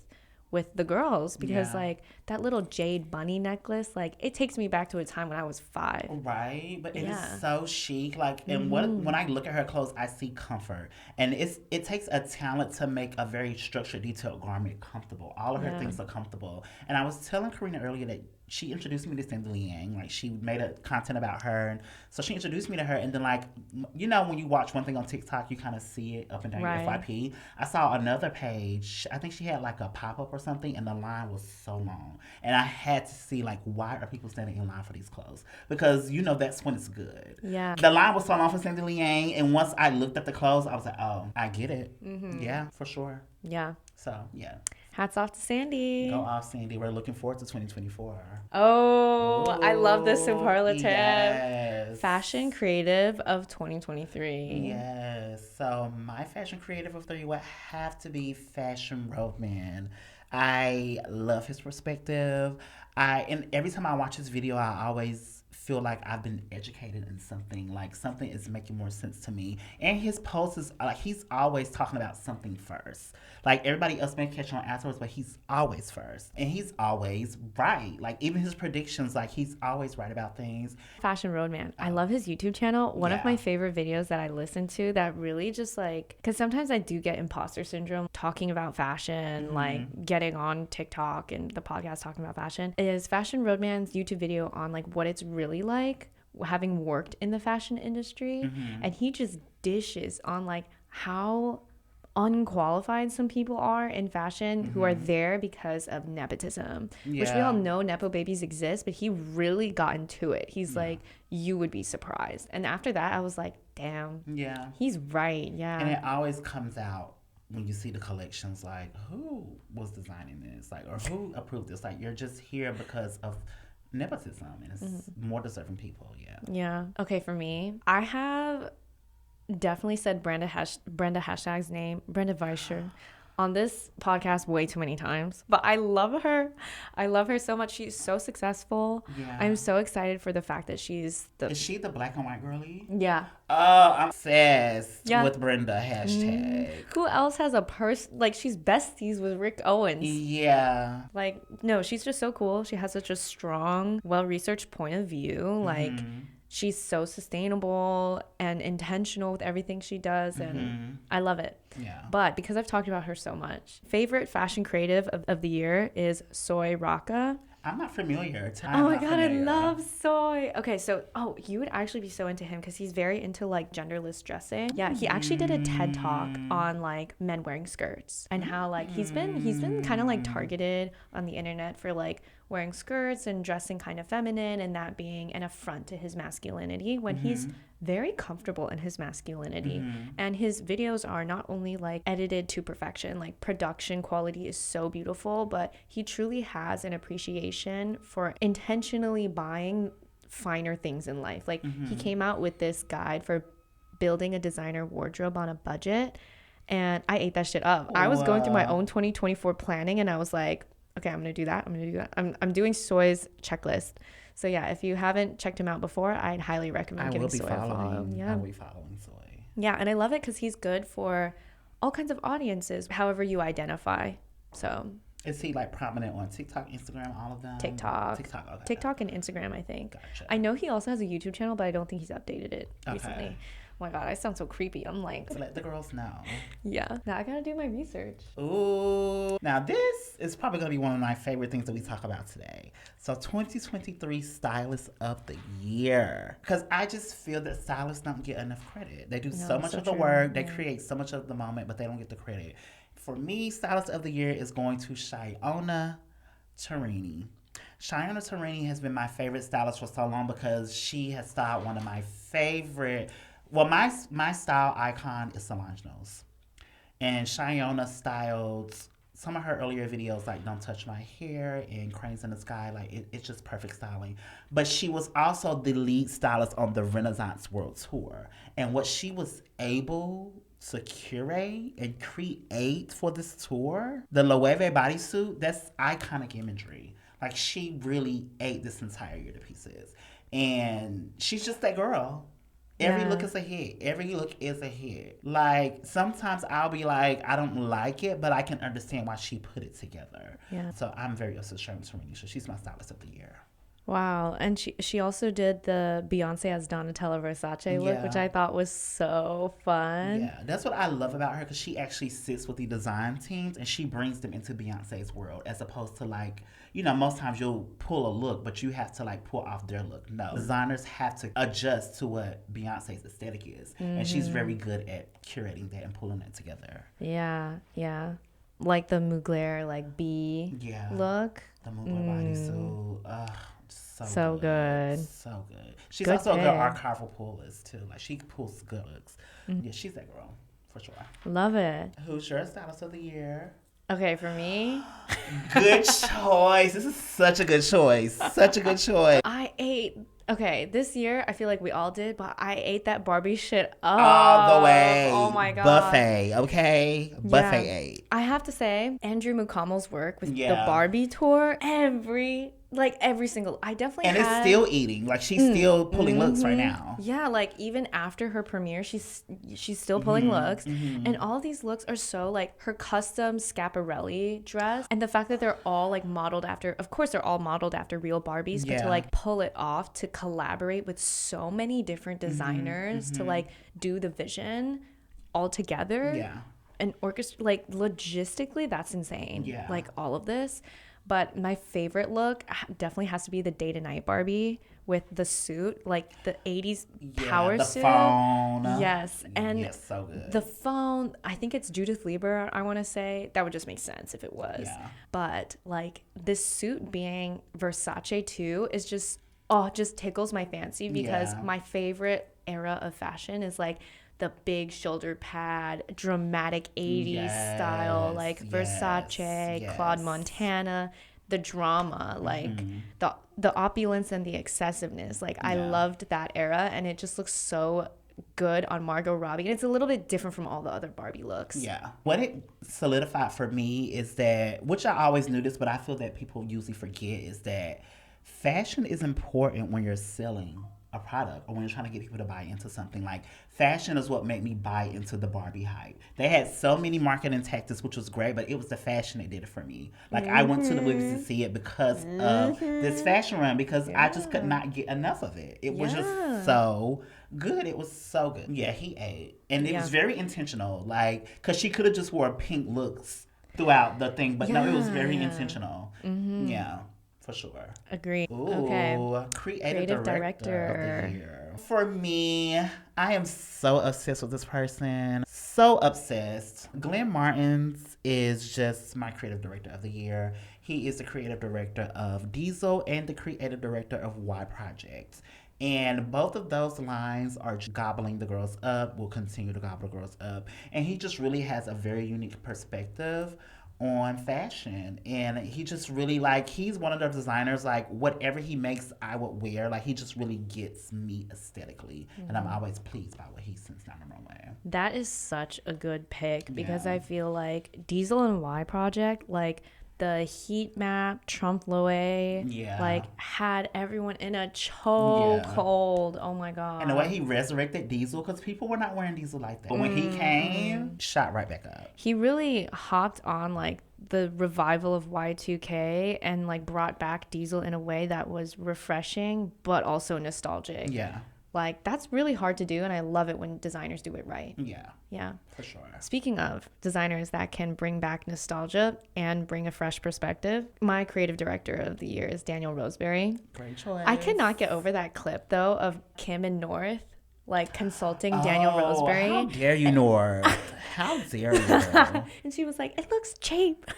the girls, because like that little jade bunny necklace, like it takes me back to a time when I was 5. Right, but it is so chic. Like, and when I look at her clothes, I see comfort, and it takes a talent to make a very structured, detailed garment comfortable. All of her things are comfortable. And I was telling Karina earlier that she introduced me to Sandy Liang. Like, she made a content about her, and so she introduced me to her. And then, like, you know, when you watch one thing on TikTok, you kind of see it up and down your FYP. I saw another page. I think she had like a pop up or something, and the line was so long, and I had to see like, why are people standing in line for these clothes? Because you know that's when it's good. Yeah. The line was so long for Sandy Liang, and once I looked at the clothes, I was like, oh, I get it. Yeah, for sure. Yeah. So yeah. Hats off to Sandy. Go off, Sandy. We're looking forward to 2024. Oh, I love this superlative. Yes. Fashion creative of 2023. Yes. So my fashion creative of the year would have to be Fashion Roadman. I love his perspective. And every time I watch his video, I always feel like I've been educated in something. Like, something is making more sense to me. And his posts is like, he's always talking about something first. Like, everybody else may catch on afterwards, but he's always first. And he's always right. Like, even his predictions, like, he's always right about things. Fashion Roadman. I love his YouTube channel. One of my favorite videos that I listen to that really just like, because sometimes I do get imposter syndrome talking about fashion, like getting on TikTok and the podcast talking about fashion, is Fashion Roadman's YouTube video on like what it's really like having worked in the fashion industry. And he just dishes on like how unqualified some people are in fashion who are there because of nepotism, which we all know nepo babies exist, but he really got into it. He's like, you would be surprised. And after that, I was like, damn, he's right. And it always comes out when you see the collections, like, who was designing this, like, or who approved this. Like, you're just here because of nepotism, and it's more deserving people. Okay, for me, I have definitely said Brenda Hashtag's name, Brenda Weischer, on this podcast way too many times, but I love her. I love her so much. She's so successful. Yeah. I'm so excited for the fact that she's Is she the black and white girlie? yeah. Oh, I'm obsessed Yeah. with Brenda. Hashtag. Who else has a person like she's besties with Rick Owens? Yeah. Like, no, she's just so cool. She has such a strong, well-researched point of view. Like, she's so sustainable and intentional with everything she does, and I love it. Yeah. But because I've talked about her so much, favorite fashion creative of the year is Soy Raka. I'm not familiar. Oh my god, I love Soy. Okay, so you would actually be so into him because he's very into like genderless dressing. Yeah, he actually did a TED talk on like men wearing skirts and how like he's been kind of like targeted on the internet for like wearing skirts and dressing kind of feminine, and that being an affront to his masculinity when he's very comfortable in his masculinity. And his videos are not only like edited to perfection, like production quality is so beautiful, but he truly has an appreciation for intentionally buying finer things in life. Like he came out with this guide for building a designer wardrobe on a budget, and I ate that shit up. I was going through my own 2024 planning, and I was like, okay, I'm gonna do that. I'm doing Soy's checklist. So yeah, if you haven't checked him out before, I'd highly recommend giving Soy a follow. Yeah, I will be following Soy. Yeah, and I love it because he's good for all kinds of audiences, however you identify. So Is he like prominent on TikTok, Instagram, all of them? TikTok, okay. TikTok and Instagram, I think. Gotcha. I know he also has a YouTube channel, but I don't think he's updated it recently. Oh my god, I sound so creepy. I'm like, So let the girls know. yeah. Now I gotta do my research. Ooh. Now this is probably going to be one of my favorite things that we talk about today. So 2023 Stylist of the Year. Because I just feel that stylists don't get enough credit. They do so much of the work. They create so much of the moment, but they don't get the credit. For me, Stylist of the Year is going to Shiona Turini. Shiona Turini has been my favorite stylist for so long because she has styled one of my favorite... Well, my style icon is Solange Knowles. And Shiona styled some of her earlier videos, like Don't Touch My Hair and Cranes in the Sky. Like, it's just perfect styling. But she was also the lead stylist on the Renaissance World Tour. And what she was able to curate and create for this tour, the Loewe bodysuit, that's iconic imagery. Like, she really ate this entire year to pieces. And she's just that girl. Every look is a hit. Every look is a hit. Like, sometimes I'll be like, I don't like it, but I can understand why she put it together. Yeah. So I'm very obsessed with Shiona Turini. So she's my stylist of the year. Wow. And she also did the Beyonce as Donatella Versace look, which I thought was so fun. Yeah, that's what I love about her, because she actually sits with the design teams and she brings them into Beyonce's world, as opposed to like, you know, most times you'll pull a look, but you have to like pull off their look. No, designers have to adjust to what Beyonce's aesthetic is. And she's very good at curating that and pulling that together. Yeah, yeah. Like the Mugler, like B look. The Mugler bodysuit. Ugh. So good. So good. She's Good also pick. a good archival pullist too. Like, she pulls good looks. Yeah, she's that girl for sure. Love it. Who's your stylist of the year? Okay, for me, Good choice. This is such a good choice. Such a good choice. I ate. Okay, this year I feel like we all did, but I ate that Barbie shit up All the way. Oh my god. Buffet, okay? Buffet Yeah. ate. I have to say, Andrew Mukamel's work with the Yeah. Barbie tour, every single, I definitely And had, it's still eating. Like, she's still pulling looks right now. Yeah, like even after her premiere, she's still pulling looks, and all these looks are so like her custom Schiaparelli dress, and the fact that they're all like modeled after, of course they're all modeled after real Barbies, but to Yeah. like pull it off, to collaborate with so many different designers to like do the vision all together, Yeah. and orchestra, like logistically, that's insane. Yeah. Like all of this. But my favorite look definitely has to be the Day to Night Barbie with the suit, like the 80s power the suit. phone. Yes. And yes, so good. the phone, I think it's Judith Lieber, I want to say. That would just make sense if it was. Yeah. But like this suit being Versace too is just tickles my fancy, because Yeah. my favorite era of fashion is like the big shoulder pad, dramatic 80s style, like Versace, Claude Montana, the drama, like the opulence and the excessiveness. Like I loved that era, and it just looks so good on Margot Robbie. And it's a little bit different from all the other Barbie looks. Yeah. What it solidified for me is that, which I always knew this, but I feel that people usually forget, is that fashion is important when you're selling a product or when you're trying to get people to buy into something. Like, fashion is what made me buy into the Barbie hype. They had so many marketing tactics, which was great, but it was the fashion that did it for me. Like, I went to the movies to see it because of this fashion run, because I just could not get enough of it. It was just so good. It was so good. Yeah, he ate. And it was very intentional. Like, because she could have just wore pink looks throughout the thing, but no, it was very intentional. Yeah. For sure. Agree. Ooh, Okay. creative director of the year. For me, I am so obsessed with this person. So obsessed. Glenn Martins is just my creative director of the year. He is the creative director of Diesel and the creative director of Y Project. And both of those lines are gobbling the girls up, will continue to gobble the girls up. And he just really has a very unique perspective on fashion, and he just really, like, he's one of the designers, like, whatever he makes I would wear. Like, he just really gets me aesthetically, and I'm always pleased by what he sends down the runway. That is such a good pick because I feel like Diesel and Y Project, like the heat map, Trump Loewe, like had everyone in a chokehold. Oh my god! And the way he resurrected Diesel, because people were not wearing Diesel like that. But when he came, shot right back up. He really hopped on like the revival of Y2K and like brought back Diesel in a way that was refreshing but also nostalgic. Yeah. Like, that's really hard to do, and I love it when designers do it right. Yeah. For sure. Speaking of designers that can bring back nostalgia and bring a fresh perspective, my creative director of the year is Daniel Roseberry. Great choice. I could not get over that clip, though, of Kim and North, like, consulting Daniel Roseberry. How dare you, North? How dare you? And she was like, it looks cheap.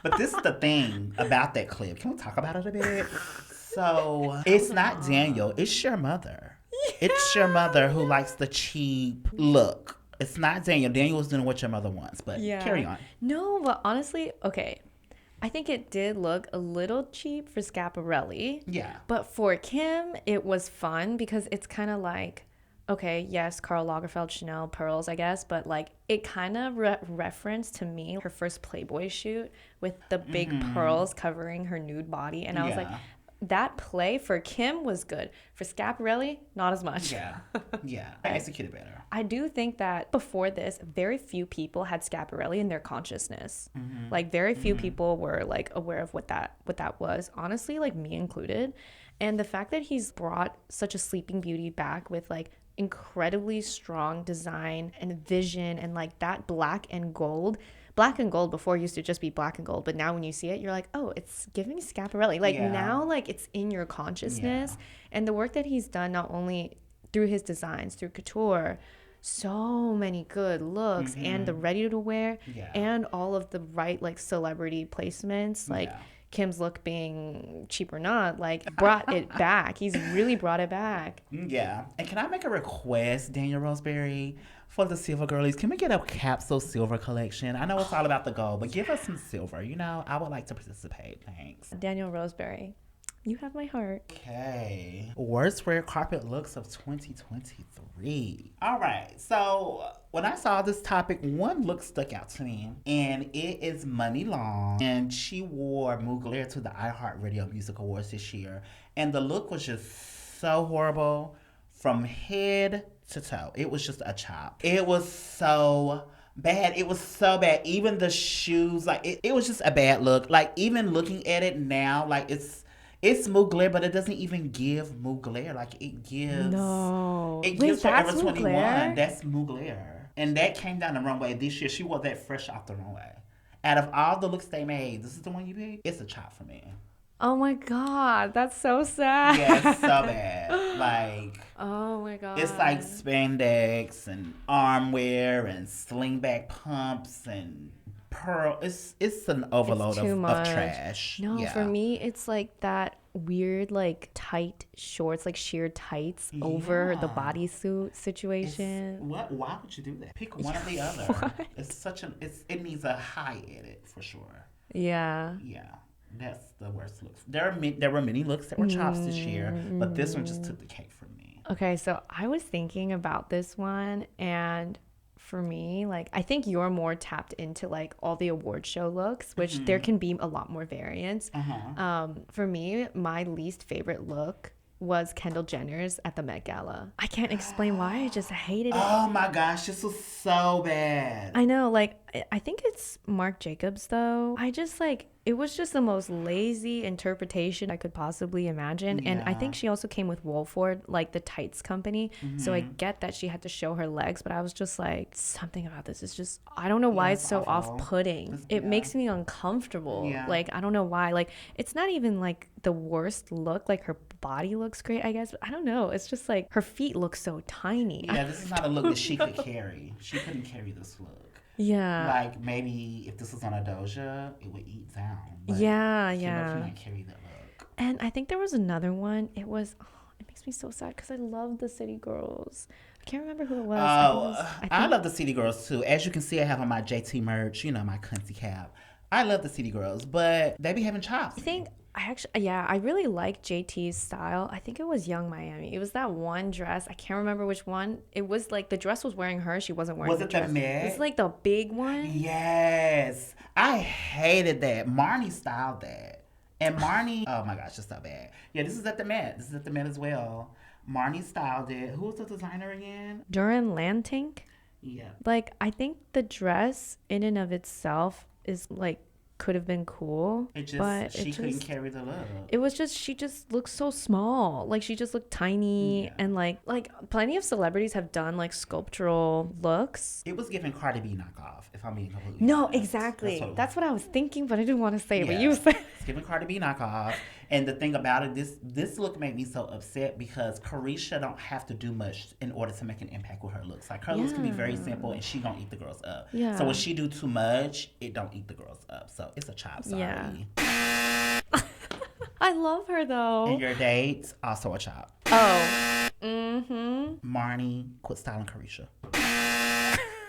But this is the thing about that clip. Can we talk about it a bit? So, it's not Daniel. It's your mother. It's your mother who likes the cheap look. It's not Daniel. Daniel was doing what your mother wants, but carry on. No, but honestly, okay. I think it did look a little cheap for Schiaparelli. Yeah. But for Kim, it was fun because it's kind of like, okay, yes, Karl Lagerfeld, Chanel, pearls, I guess, but like it kind of referenced to me her first Playboy shoot with the big pearls covering her nude body. And I was like, that play for Kim was good. For Schiaparelli, not as much. Yeah. I executed better. I do think that before this, very few people had Schiaparelli in their consciousness. Like, very few people were like aware of what that was. Honestly, like me included. And the fact that he's brought such a Sleeping Beauty back with like incredibly strong design and vision and like that black and gold before used to just be black and gold, but now when you see it you're like, oh, it's giving Schiaparelli. Like now, like it's in your consciousness. And the work that he's done, not only through his designs, through couture, so many good looks, and the ready to wear, and all of the right like celebrity placements, like Kim's look being cheap or not, like brought it back. He's really brought it back. Yeah. And can I make a request, Daniel Roseberry, for the Silver Girlies? Can we get a capsule silver collection? I know it's all about the gold, but give us some silver. You know, I would like to participate. Thanks. Daniel Roseberry, you have my heart. Okay. Worst red carpet looks of 2023. All right. So when I saw this topic, one look stuck out to me, and it is Money Long. And she wore Mugler to the iHeartRadio Music Awards this year. And the look was just so horrible from head to toe. It was just a chop. It was so bad. It was so bad. Even the shoes, like it was just a bad look. Like, even looking at it now, like it's Mugler, but it doesn't even give Mugler. Like, it gives Forever 21. That's Mugler. And that came down the runway this year. She wore that fresh off the runway. Out of all the looks they made, this is the one you picked? It's a chop for me. Oh my god, that's so sad. Yeah, it's so bad. Like, oh my god, it's like spandex and armwear and slingback pumps and pearl. It's an overload of trash. No, for me, it's like that weird, like tight shorts, like sheer tights over the bodysuit situation. Why would you do that? Pick one or the other. It needs a high edit for sure. Yeah. That's the worst looks. There were many looks that were chops this year, but this one just took the cake from me. Okay, so I was thinking about this one, and for me, like, I think you're more tapped into like all the award show looks, which there can be a lot more variance. Uh-huh. For me, my least favorite look was Kendall Jenner's at the Met Gala. I can't explain why, I just hated it. Oh my gosh, this was so bad. I know, like, I think it's Marc Jacobs though. I just like, it was just the most lazy interpretation I could possibly imagine. And I Yeah. think she also came with Wolford, like the tights company. So I get that she had to show her legs, but I was just like, something about this is just, I don't know why Yeah, it's it's so awful. off-putting. It Yeah. makes me uncomfortable. Yeah. Like, I don't know why. Like, it's not even like the worst look. Like, her body looks great, I guess. But I don't know. It's just like her feet look so tiny. Yeah, this is not a look that she could carry. She couldn't carry this look. Yeah. Like maybe if this was on a Doja, it would eat down. But Yeah, she yeah. cannot carry that look. And I think there was another one. It was, oh, it makes me so sad because I love the City Girls. I can't remember who it was. I love the City Girls too. As you can see, I have on my JT merch, you know, my cunty cap. I love the City Girls, but they be having chops. I think I actually, yeah, I really like JT's style. I think it was Young Miami. It was that one dress. I can't remember which one. It was like the dress was wearing her. She wasn't wearing Was the it the dress. Met? It's like the big one. Yes. I hated that. Marnie styled that. And Marnie, oh my gosh, it's so bad. Yeah, this is at the Met. This is at the Met as well. Marnie styled it. Who was the designer again? Duran Lantink. Yeah. Like, I think the dress in and of itself is like, could have been cool, It just, but she couldn't carry the look. it was just, she just looked so small. Like, she just looked tiny. Yeah. And like plenty of celebrities have done like sculptural looks. It was giving Cardi B knockoff, if I'm being completely No, honest. exactly. That's That's what I was thinking, but I didn't want to say it. But Yeah. you said. It's giving Cardi B knockoff. And the thing about it, this look made me so upset because Carisha don't have to do much in order to make an impact with her looks. Like her looks can be very simple and she don't eat the girls up. Yeah. So when she do too much, it don't eat the girls up. So it's a chop, sorry. Yeah. I love her though. And your dates, also a chop. Oh. Mm-hmm. Marnie, quit styling Carisha.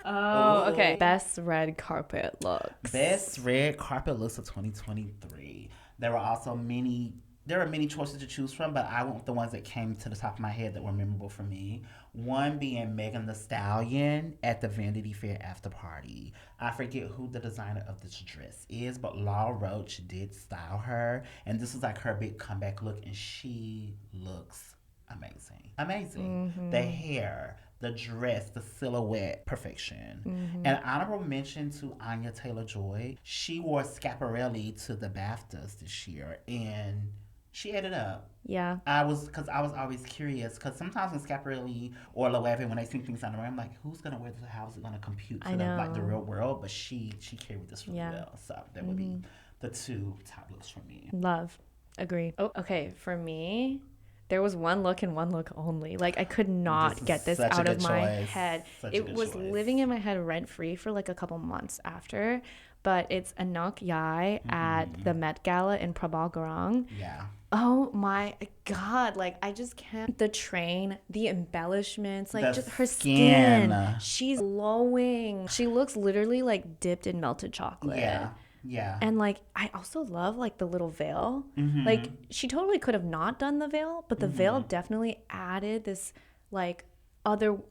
Oh, okay. Best red carpet looks. Best red carpet looks of 2023. There are many choices to choose from, but I went with the ones that came to the top of my head that were memorable for me. One being Megan Thee Stallion at the Vanity Fair after party. I forget who the designer of this dress is, but Law Roach did style her, and this is like her big comeback look, and she looks amazing. Amazing. Mm-hmm. The hair, the dress, the silhouette, perfection. Mm-hmm. An honorable mention to Anya Taylor-Joy. She wore Schiaparelli to the BAFTAs this year, and she ate it up. Yeah. I was always curious, because sometimes when Schiaparelli or Loewe, when they sing things on the I'm like, who's gonna wear this? How is it gonna compute to the real world? But she carried this really well. So that would be the two top looks for me. Love. Agree. Oh, okay. For me, there was one look and one look only. Like, I could not This is get this such a out of good my choice. head. Such a It good was choice. living in my head rent free for like a couple months after. But it's Anok Yai at the Met Gala in Prabal Garang. Yeah. Oh my God. Like, I just can't. The train, the embellishments, like The just her skin. skin. She's glowing. She looks literally like dipped in melted chocolate. Yeah. Yeah. And like, I also love like the little veil. Mm-hmm. Like, she totally could have not done the veil, but the veil definitely added this like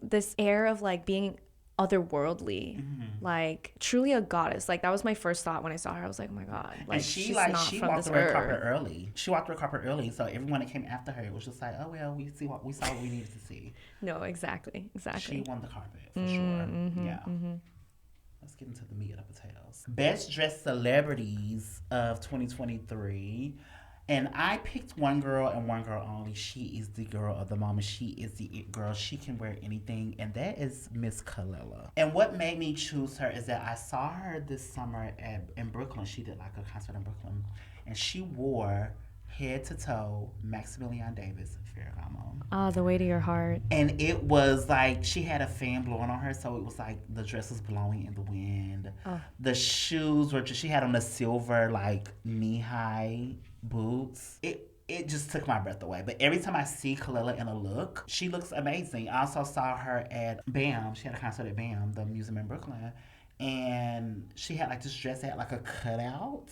this air of like being otherworldly, like truly a goddess. Like, that was my first thought when I saw her. I was like, oh my God, like, and she she's like not she from walked this the red earth. carpet early. She walked the red carpet early, so everyone that came after her, it was just like, oh well, we saw what we needed to see. No, exactly. She won the carpet for sure. Yeah. Let's get into the meat of the potatoes. Best dressed celebrities of 2023. And I picked one girl and one girl only. She is the girl of the moment. She is the it girl. She can wear anything. And that is Miss Kalila. And what made me choose her is that I saw her this summer in Brooklyn. She did like a concert in Brooklyn. And she wore head to toe Maximilian Davis Ferragamo. Ah, the way to your heart. And it was like she had a fan blowing on her, so it was like the dress was blowing in the wind. Oh. The shoes were just, she had on the silver like knee high boots. It just took my breath away. But every time I see Kalila in a look, she looks amazing. I also saw her at BAM. She had a concert at BAM, the museum in Brooklyn, and she had like this dress that had like a cutout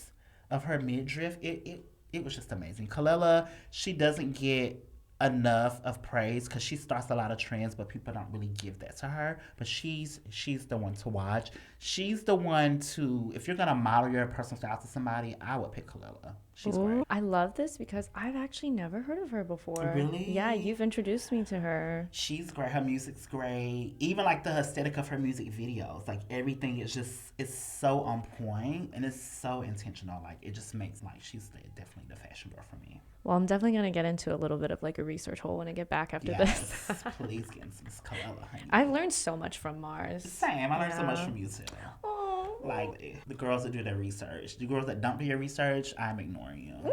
of her midriff. It was just amazing. Kalila, she doesn't get enough of praise because she starts a lot of trends, but people don't really give that to her. But she's the one to watch. She's the one to, if you're gonna model your personal style to somebody, I would pick Kalila. She's great. I love this because I've actually never heard of her before. Really? Yeah, you've introduced me to her. She's great. Her music's great. Even like the aesthetic of her music videos, like everything is just, it's so on point and it's so intentional. Like it just makes, like, she's definitely the fashion girl for me. Well, I'm definitely going to get into a little bit of like a research hole when I get back after this. Yes, please get into some Kalila, honey. I've learned so much from Mars. Same. I learned so much from you too. Oh. Like the girls that do their research, the girls that don't do your research, I'm ignoring you.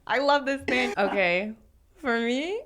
I love this thing. Okay, for me,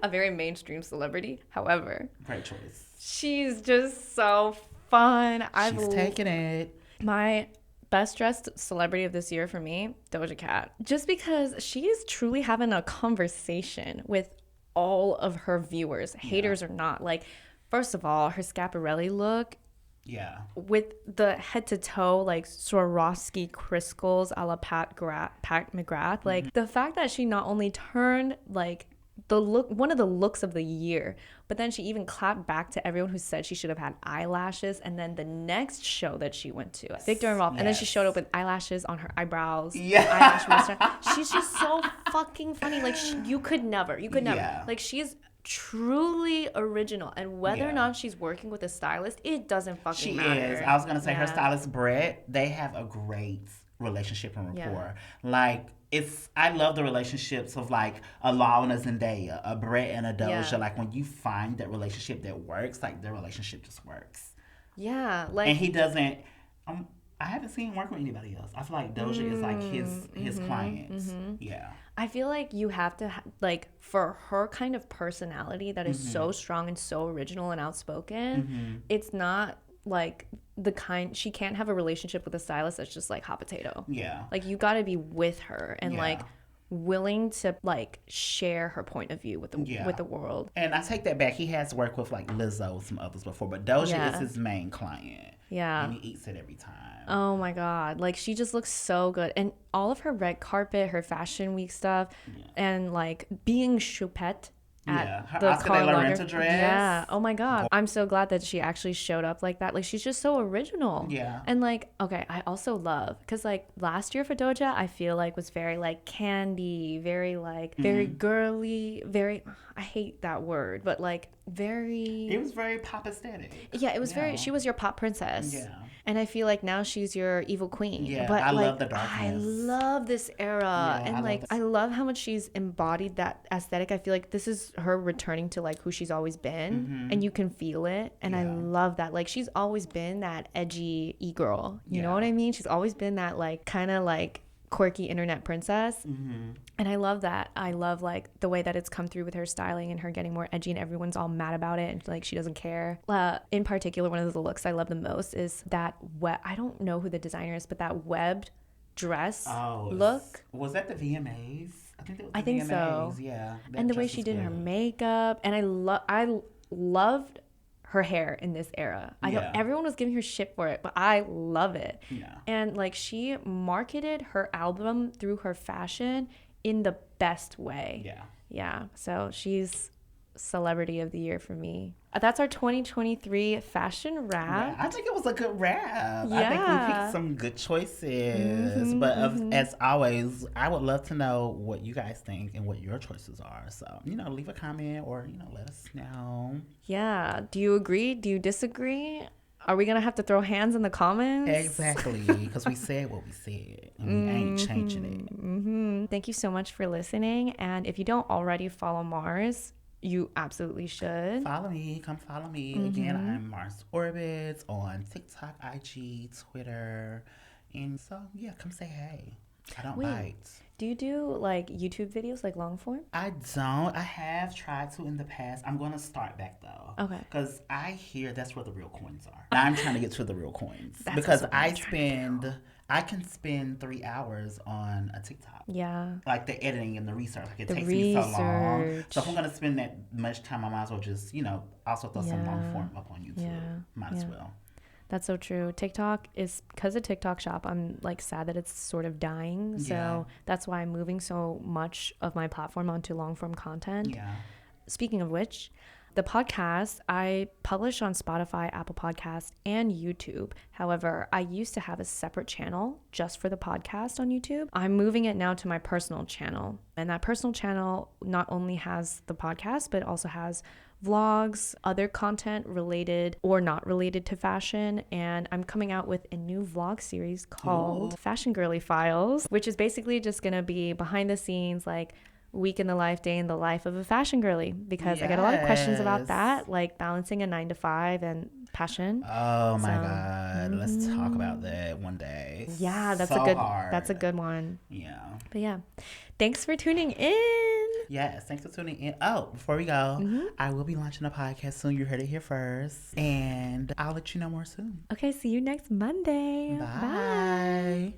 a very mainstream celebrity. However, Great choice. she's just so fun. She's taking it. My best dressed celebrity of this year for me, Doja Cat. Just because she is truly having a conversation with all of her viewers, haters or not. Like, first of all, her Schiaparelli look Yeah. with the head to toe, like Swarovski crystals a la Pat McGrath. Like, the fact that she not only turned like the look, one of the looks of the year, but then she even clapped back to everyone who said she should have had eyelashes. And then the next show that she went to, Victor and Rolf, and then she showed up with eyelashes on her eyebrows. Yeah. Eyelash mascara. She's just so fucking funny. Like, you could never. Yeah. Like, she's truly original, and whether or Yeah. not she's working with a stylist, it doesn't fucking She matter. is. I was gonna say her Yeah. stylist Brett. They have a great relationship and Yeah. rapport. Like I love the relationships of like a Law and a Zendaya, a Brett and a Doja. Yeah. Like when you find that relationship that works, like their relationship just works. Yeah, like, And he doesn't. I haven't seen him work with anybody else. I feel like Doja is like his client. Yeah. I feel like you have to like, for her kind of personality that is so strong and so original and outspoken, it's not like the kind, she can't have a relationship with a stylist that's just like hot potato. Yeah. Like, you got to be with her and Yeah. like willing to like share her point of view with the Yeah. with the world. And I take that back. He has worked with like Lizzo and some others before, but Doja Yeah. is his main client. Yeah. And he eats it every time. Oh my God. Like, she just looks so good. And all of her red carpet, her fashion week stuff, and like being Choupette at Yeah, her the Oscar de Karl la Lagerfeld- Renta dress. Yeah. Oh my God. I'm so glad that she actually showed up like that. Like, she's just so original. Yeah. And like, okay, I also love, because like last year for Doja, I feel like was very like candy, very like, very girly, very, I hate that word, but like very. It was very pop aesthetic. Yeah, it was very. Yeah. She was your pop princess. Yeah. And I feel like now she's your evil queen. Yeah, but I like, love the darkness. I love this era, Yeah, and I love like this. I love how much she's embodied that aesthetic. I feel like this is her returning to like who she's always been, and you can feel it. And I Yeah. love that. Like, she's always been that edgy e-girl. You know Yeah. what I mean? She's always been that like kind of like quirky internet princess. And I love that. I love like the way that it's come through with her styling and her getting more edgy, and everyone's all mad about it and like she doesn't care. In particular, one of the looks I love the most is that I don't know who the designer is, but that webbed dress look. Was that the VMAs? I think it was the I think so. VMAs. Yeah. that And the way dress she was did her good. makeup, and I loved her hair in this era. I know Yeah. everyone was giving her shit for it, but I love it. Yeah. And like, she marketed her album through her fashion in the best way. Yeah. Yeah. So she's celebrity of the year for me. That's our 2023 fashion wrap. I think it was a good wrap. I think we Yeah. picked some good choices. But as always, I would love to know what you guys think and what your choices are. So, leave a comment or, let us know. Yeah. Do you agree? Do you disagree? Are we going to have to throw hands in the comments? Exactly. Because we said what we said. And we ain't changing it. Thank you so much for listening. And if you don't already follow Mars, you absolutely should. Follow me. Come follow me. Again, I'm Mars Orbits on TikTok, IG, Twitter. And so, yeah, come say hey. I don't bite. Do you do like YouTube videos, like long form? I don't. I have tried to in the past. I'm going to start back though. Okay. Because I hear that's where the real coins are. I'm trying to get to the real coins. That's because also what I'm trying I can spend 3 hours on a TikTok. Yeah. Like the editing and the research. Like it The takes me so long. research. So if I'm going to spend that much time, I might as well just, also throw some long form up on YouTube. Yeah. Might as Yeah. well. That's so true. TikTok is, because of TikTok Shop, I'm like sad that it's sort of dying. So Yeah. that's why I'm moving so much of my platform onto long form content. Yeah. Speaking of which, the podcast I publish on Spotify, Apple Podcasts, and YouTube. However, I used to have a separate channel just for the podcast on YouTube. I'm moving it now to my personal channel. And that personal channel not only has the podcast, but also has vlogs, other content related or not related to fashion. And I'm coming out with a new vlog series called Fashion Girly Files, which is basically just going to be behind the scenes, like week in the life, day in the life of a fashion girly, because I get a lot of questions about that, like balancing a 9 to 5 and passion. Oh my So, God. Let's talk about that one day. Yeah, that's So a good hard. that's a good one. Yeah. But yeah, thanks for tuning in. Yes, thanks for tuning in. Oh, before we go, I will be launching a podcast soon. You heard it here first. And I'll let you know more soon. Okay, see you next Monday. Bye.